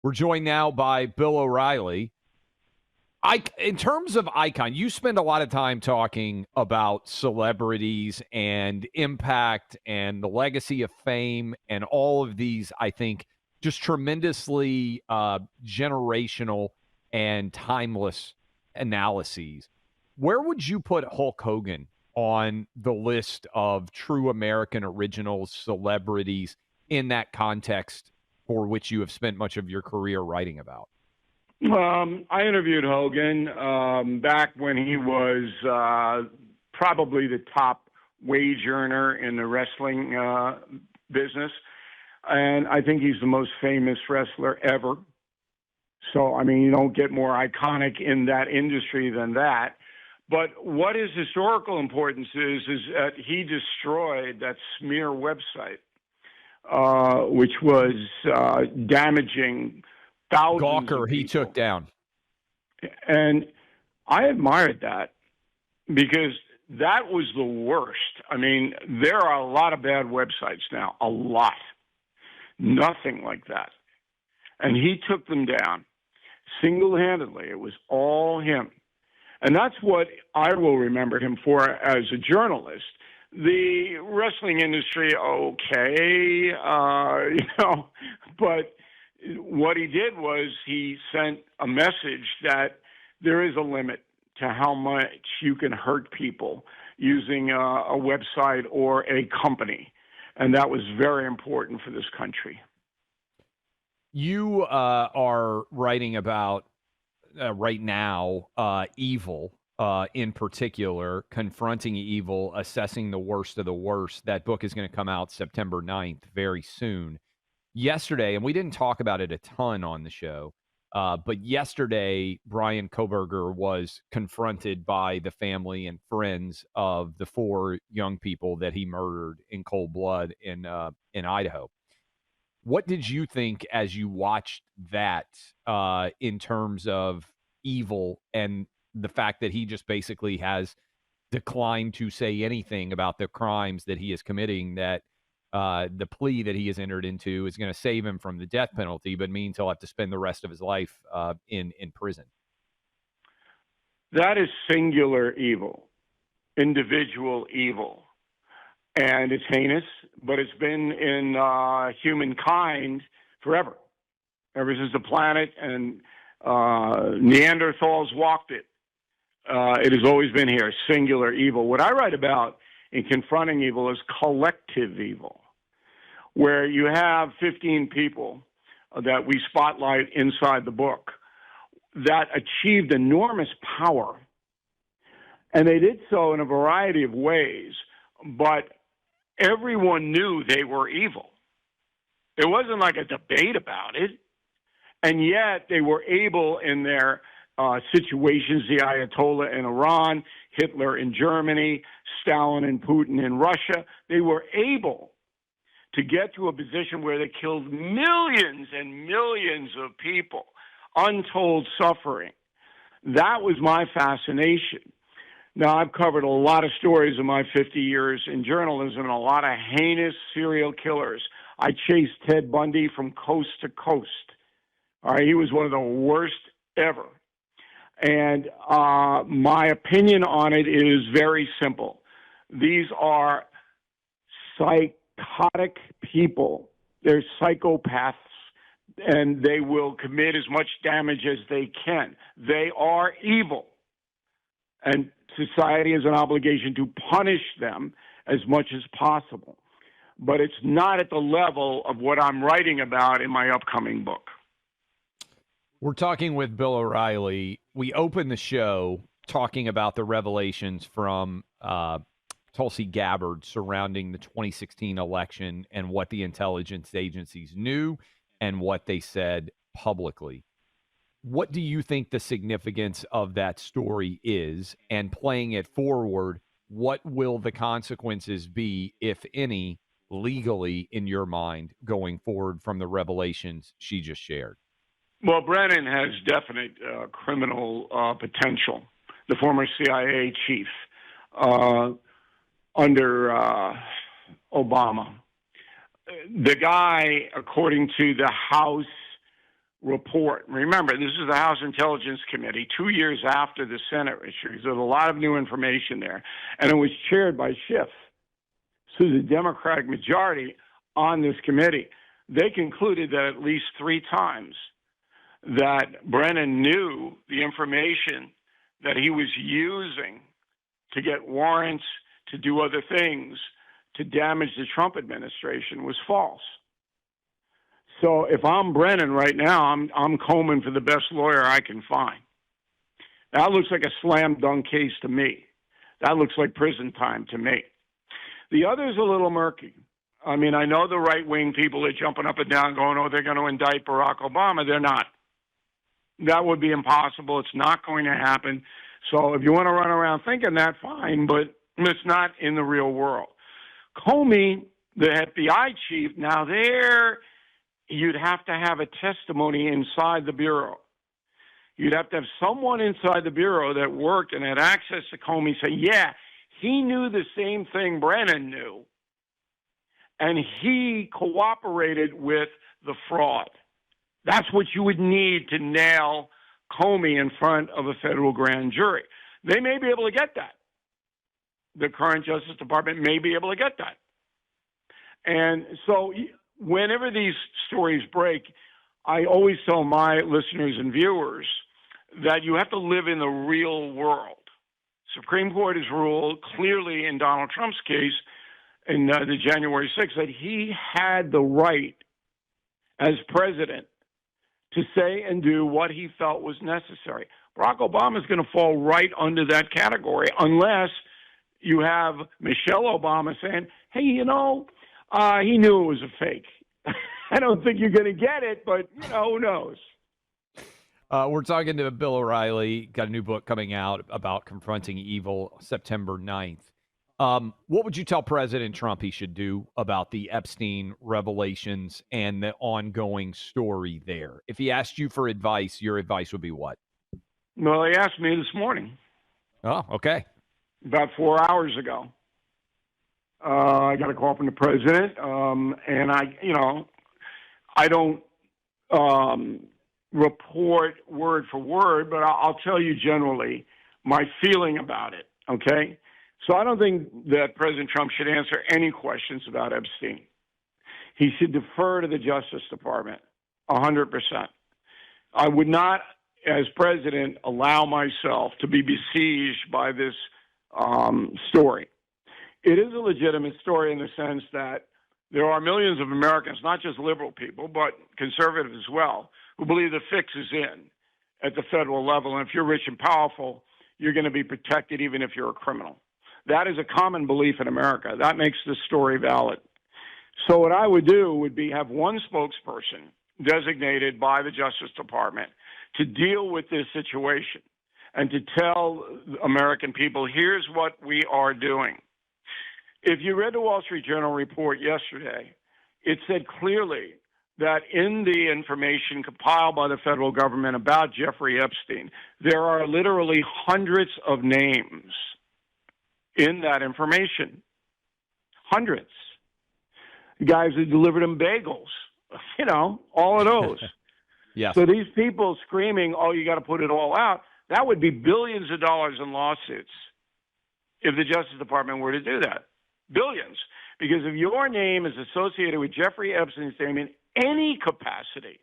We're joined now by Bill O'Reilly. In terms of icon, you spend a lot of time talking about celebrities and impact and the legacy of fame and all of these, I think, just tremendously generational and timeless analyses. Where would you put Hulk Hogan on the list of true American originals, celebrities in that context for which you have spent much of your career writing about? I interviewed Hogan back when he was probably the top wage earner in the wrestling business. And I think he's the most famous wrestler ever. So, I mean, you don't get more iconic in that industry than that. But what his historical importance is that he destroyed that smear website, which was damaging thousands Gawker, of people. he took down. And I admired that because that was the worst. I mean, there are a lot of bad websites now, a lot. Nothing like that. And he took them down single-handedly. It was all him. And that's what I will remember him for as a journalist. The wrestling industry, okay, but what he did was he sent a message that there is a limit to how much you can hurt people using a website or a company. And that was very important for this country. You are writing about right now evil in particular, confronting evil, assessing the worst of the worst. That book is going to come out September 9th, very soon. Yesterday, and we didn't talk about it a ton on the show, but yesterday, Brian Koberger was confronted by the family and friends of the 4 young people that he murdered in cold blood in Idaho. What did you think as you watched that in terms of evil and the fact that he just basically has declined to say anything about the crimes that he is committing, that the plea that he has entered into is going to save him from the death penalty, but means he'll have to spend the rest of his life in prison? That is singular evil, individual evil. And it's heinous, but it's been in humankind forever, ever since the planet and Neanderthals walked it. It has always been here, singular evil. What I write about in Confronting Evil is collective evil, where you have 15 people that we spotlight inside the book that achieved enormous power. And they did so in a variety of ways, but everyone knew they were evil. It wasn't like a debate about it. And yet they were able in their situations, the Ayatollah in Iran, Hitler in Germany, Stalin and Putin in Russia, they were able to get to a position where they killed millions and millions of people, untold suffering. That was my fascination. Now, I've covered a lot of stories in my 50 years in journalism and a lot of heinous serial killers. I chased Ted Bundy from coast to coast. All right, he was one of the worst ever. And my opinion on it is very simple. These are psychotic people. They're psychopaths, and they will commit as much damage as they can. They are evil. And society has an obligation to punish them as much as possible. But it's not at the level of what I'm writing about in my upcoming book. We're talking with Bill O'Reilly. We opened the show talking about the revelations from Tulsi Gabbard surrounding the 2016 election and what the intelligence agencies knew and what they said publicly. What do you think the significance of that story is? And playing it forward, what will the consequences be, if any, legally in your mind going forward from the revelations she just shared? Well, Brennan has definite criminal potential, the former CIA chief under Obama. The guy, according to the House report. Remember, this is the House Intelligence Committee 2 years after the Senate issue. There's a lot of new information there. And it was chaired by Schiff. So the Democratic majority on this committee, they concluded that at least 3 times that Brennan knew the information that he was using to get warrants, to do other things, to damage the Trump administration was false. So if I'm Brennan right now, I'm combing for the best lawyer I can find. That looks like a slam dunk case to me. That looks like prison time to me. The other's a little murky. I mean, I know the right-wing people are jumping up and down going, oh, they're going to indict Barack Obama. They're not. That would be impossible. It's not going to happen. So if you want to run around thinking that, fine, but it's not in the real world. Comey, the FBI chief, now there you'd have to have a testimony inside the Bureau. You'd have to have someone inside the Bureau that worked and had access to Comey say, yeah, he knew the same thing Brennan knew, and he cooperated with the fraud. That's what you would need to nail Comey in front of a federal grand jury. They may be able to get that. The current Justice Department may be able to get that. And so whenever these stories break, I always tell my listeners and viewers that you have to live in the real world. Supreme Court has ruled clearly in Donald Trump's case in the January 6th that he had the right as president to say and do what he felt was necessary. Barack Obama is going to fall right under that category unless you have Michelle Obama saying, hey, you know, he knew it was a fake. I don't think you're going to get it, but, you know, who knows? We're talking to Bill O'Reilly, got a new book coming out about confronting evil, September 9th. What would you tell President Trump he should do about the Epstein revelations and the ongoing story there? If he asked you for advice, your advice would be what? Well, he asked me this morning. Oh, okay. About 4 hours ago. I got a call from the president, and I don't report word for word, but I'll tell you generally my feeling about it, okay? So I don't think that President Trump should answer any questions about Epstein. He should defer to the Justice Department, 100%. I would not, as president, allow myself to be besieged by this story. It is a legitimate story in the sense that there are millions of Americans, not just liberal people, but conservatives as well, who believe the fix is in at the federal level. And if you're rich and powerful, you're going to be protected even if you're a criminal. That is a common belief in America. That makes this story valid. So what I would do would be have one spokesperson designated by the Justice Department to deal with this situation and to tell American people, here's what we are doing. If you read the Wall Street Journal report yesterday, it said clearly that in the information compiled by the federal government about Jeffrey Epstein, there are literally hundreds of names in that information. Hundreds. Guys who delivered him bagels, all of those. Yes. So these people screaming, oh, you got to put it all out, that would be billions of dollars in lawsuits if the Justice Department were to do that. Billions. Because if your name is associated with Jeffrey Epstein's name in any capacity,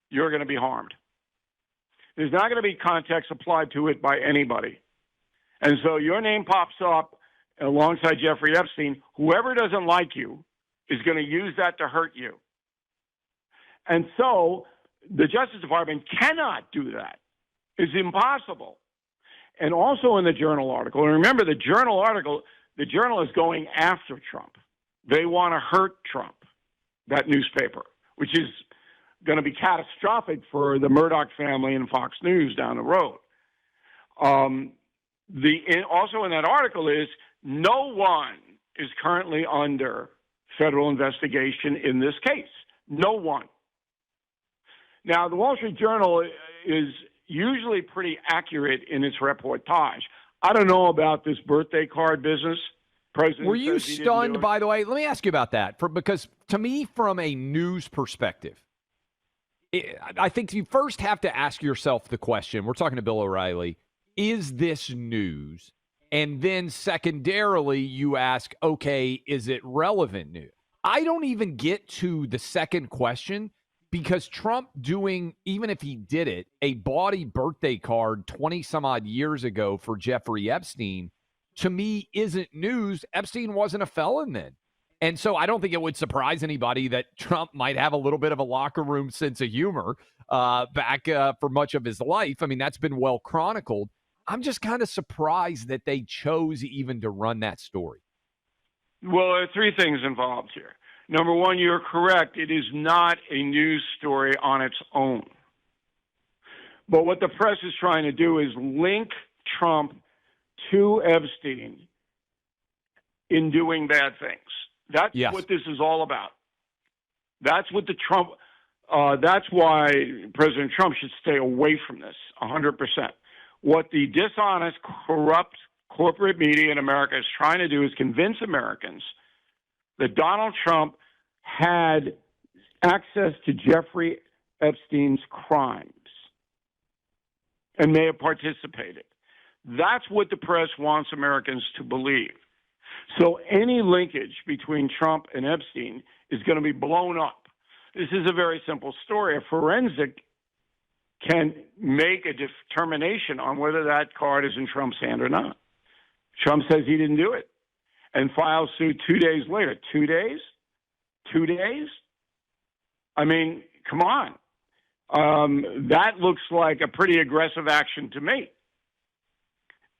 you're going to be harmed. There's not going to be context applied to it by anybody. And so your name pops up alongside Jeffrey Epstein. Whoever doesn't like you is going to use that to hurt you. And so the Justice Department cannot do that. It's impossible. And also in the Journal article, and remember the Journal article, the Journal is going after Trump. They want to hurt Trump, that newspaper, which is going to be catastrophic for the Murdoch family and Fox News down the road. Also in that article is no one is currently under federal investigation in this case. No one. Now, the Wall Street Journal is usually pretty accurate in its reportage. I don't know about this birthday card business. President Were you stunned, by the way? Let me ask you about that. Because to me, from a news perspective, I think you first have to ask yourself the question. We're talking to Bill O'Reilly. Is this news? And then secondarily, you ask, okay, is it relevant news? I don't even get to the second question because Trump doing, even if he did it, a bawdy birthday card 20 some odd years ago for Jeffrey Epstein, to me, isn't news. Epstein wasn't a felon then. And so I don't think it would surprise anybody that Trump might have a little bit of a locker room sense of humor back for much of his life. I mean, that's been well chronicled. I'm just kind of surprised that they chose even to run that story. Well, there are three things involved here. Number one, you're correct. It is not a news story on its own. But what the press is trying to do is link Trump to Epstein in doing bad things. That's what this is all about. That's what that's why President Trump should stay away from this 100%. What the dishonest, corrupt corporate media in America is trying to do is convince Americans that Donald Trump had access to Jeffrey Epstein's crimes and may have participated. That's what the press wants Americans to believe. So any linkage between Trump and Epstein is going to be blown up. This is a very simple story. A forensic can make a determination on whether that card is in Trump's hand or not. Trump says he didn't do it and files suit 2 days later. 2 days? 2 days? I mean, come on. That looks like a pretty aggressive action to me.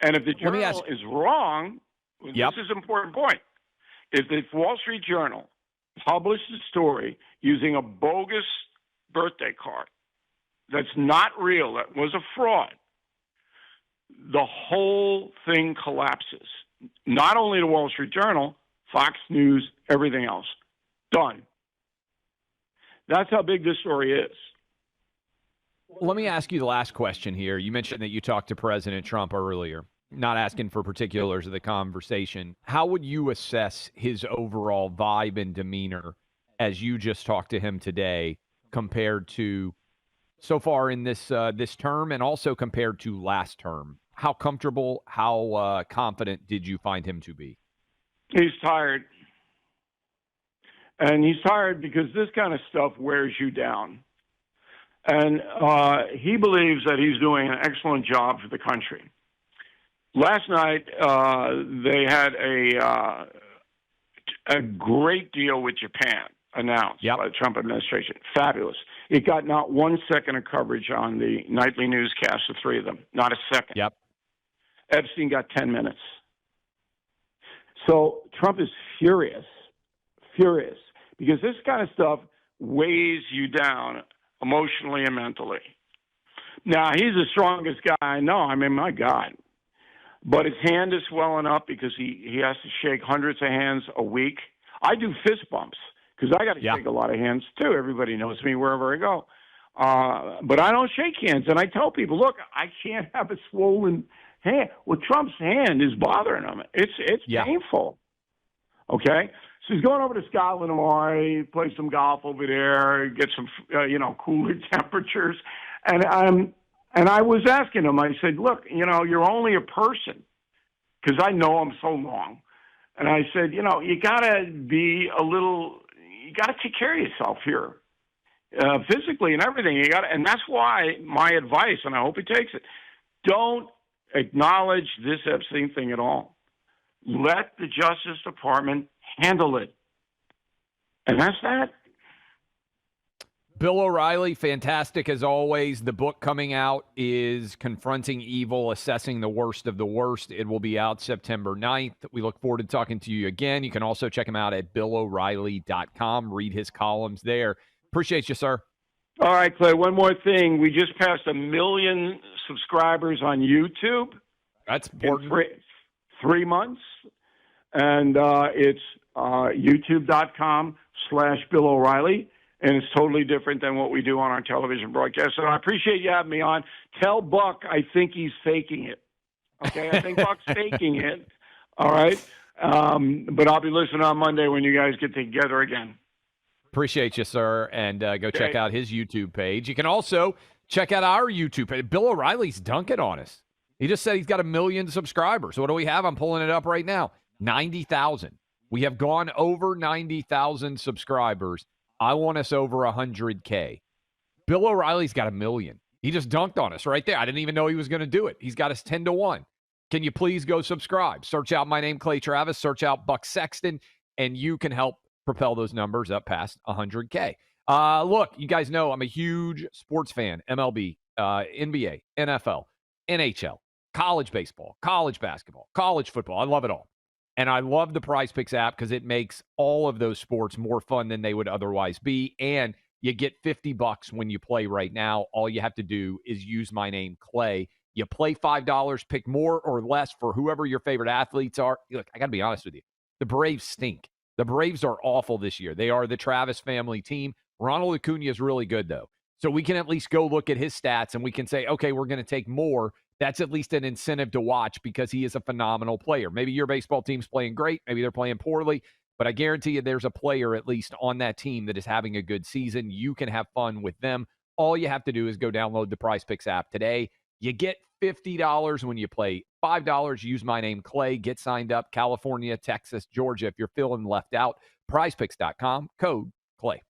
And if the journal is wrong, this is an important point. If the Wall Street Journal published a story using a bogus birthday card that's not real, that was a fraud, the whole thing collapses. Not only the Wall Street Journal, Fox News, everything else. Done. That's how big this story is. Let me ask you the last question here. You mentioned that you talked to President Trump earlier, not asking for particulars of the conversation. How would you assess his overall vibe and demeanor as you just talked to him today compared to so far in this term and also compared to last term? How comfortable, how confident did you find him to be? He's tired. And he's tired because this kind of stuff wears you down. And he believes that he's doing an excellent job for the country. Last night, they had a great deal with Japan announced by the Trump administration. Fabulous. It got not 1 second of coverage on the nightly newscast, the three of them. Not a second. Yep. Epstein got 10 minutes. So Trump is furious, because this kind of stuff weighs you down emotionally and mentally. Now, he's the strongest guy I know. I mean, my God. But his hand is swelling up because he has to shake hundreds of hands a week. I do fist bumps because I got to shake a lot of hands, too. Everybody knows me wherever I go. But I don't shake hands. And I tell people, look, I can't have a swollen hand. Well, Trump's hand is bothering him. It's painful. Okay? So he's going over to Scotland tomorrow. He plays some golf over there, get some, cooler temperatures. And I was asking him, I said, look, you're only a person, because I know him so long. And I said, you got to you got to take care of yourself here, physically and everything. And that's why my advice, and I hope he takes it, don't acknowledge this Epstein thing at all. Let the Justice Department handle it. And that's that. Bill O'Reilly, fantastic as always. The book coming out is Confronting Evil, Assessing the Worst of the Worst. It will be out September 9th. We look forward to talking to you again. You can also check him out at BillO'Reilly.com. Read his columns there. Appreciate you, sir. All right, Clay, one more thing. We just passed 1 million subscribers on YouTube. That's important. In 3 months. And it's youtube.com/Bill O'Reilly. And it's totally different than what we do on our television broadcast. So I appreciate you having me on. Tell Buck I think he's faking it. Okay? I think Buck's faking it. All right? But I'll be listening on Monday when you guys get together again. Appreciate you, sir. And go check Okay. out his YouTube page. You can also check out our YouTube page. Bill O'Reilly's dunking on us. He just said he's got 1 million subscribers. What do we have? I'm pulling it up right now. 90,000. We have gone over 90,000 subscribers. I want us over 100K. Bill O'Reilly's got 1 million. He just dunked on us right there. I didn't even know he was going to do it. He's got us 10-1. Can you please go subscribe? Search out my name, Clay Travis. Search out Buck Sexton, and you can help propel those numbers up past 100K. Look, you guys know I'm a huge sports fan. MLB, NBA, NFL, NHL, college baseball, college basketball, college football. I love it all. And I love the Prize Picks app because it makes all of those sports more fun than they would otherwise be. And you get $50 when you play right now. All you have to do is use my name, Clay. You play $5, pick more or less for whoever your favorite athletes are. Look, I got to be honest with you. The Braves stink. The Braves are awful this year. They are the Travis family team. Ronald Acuna is really good, though. So we can at least go look at his stats and we can say, okay, we're going to take more. That's at least an incentive to watch because he is a phenomenal player. Maybe your baseball team's playing great. Maybe they're playing poorly. But I guarantee you there's a player at least on that team that is having a good season. You can have fun with them. All you have to do is go download the Prize Picks app today. You get $50 when you play $5. Use my name, Clay. Get signed up. California, Texas, Georgia. If you're feeling left out, prizepicks.com, code Clay.